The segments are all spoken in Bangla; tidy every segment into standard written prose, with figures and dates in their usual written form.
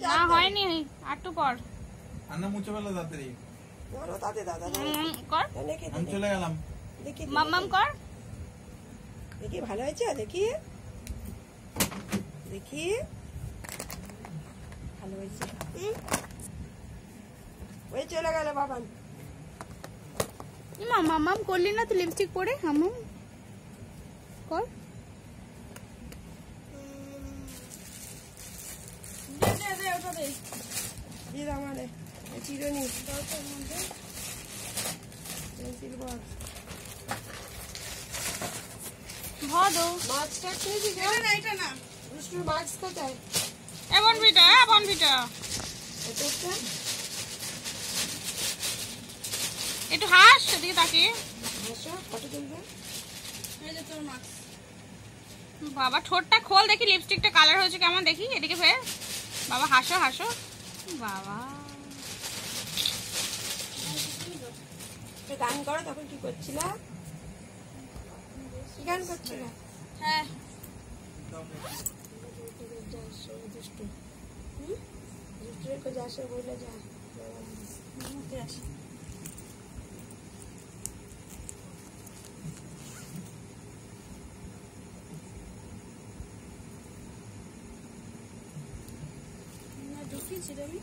না হয়নি, আর একটু পর আন্না মুছে ফেলো তাড়াতাড়ি। বলো তাতে দাদা কর, আমি চলে গেলাম। দেখি মাম্মাম কর। দেখি ভালো হয়েছে, দেখি দেখি ভালো হয়েছে। ওই চলে গেল বাবান। মাম্মাম করলি না তুই লিপস্টিক পরে? হামাম কর। দিয়ে দাও মানে চিরুনি পেন্সিল বক্স। ভাদো মাছটা খেয়েছি না, এটা না দুষ্টুর মাছ কোথায়? এমন ভিটা, এমন ভিটা এটা একটু হাস সেদিকে তাকিয়ে। হাসো, ফটো তুলবে। এই যে তোর মাছ। বাবা ঠোঁটটা খোল দেখি, লিপস্টিকটা কালার হয়েছে কেমন দেখি, এদিকে ফের। বাবা হাসো হাসো। বাবা গান করো, তখন কি করছিলা? কি গান করছিলা? হ্যাঁ দুষ্টু দুষ্টুর যাসো বলে যা। ঢুকিয়েছি রে আমি।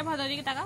ভালো, ওদিকে টাকা।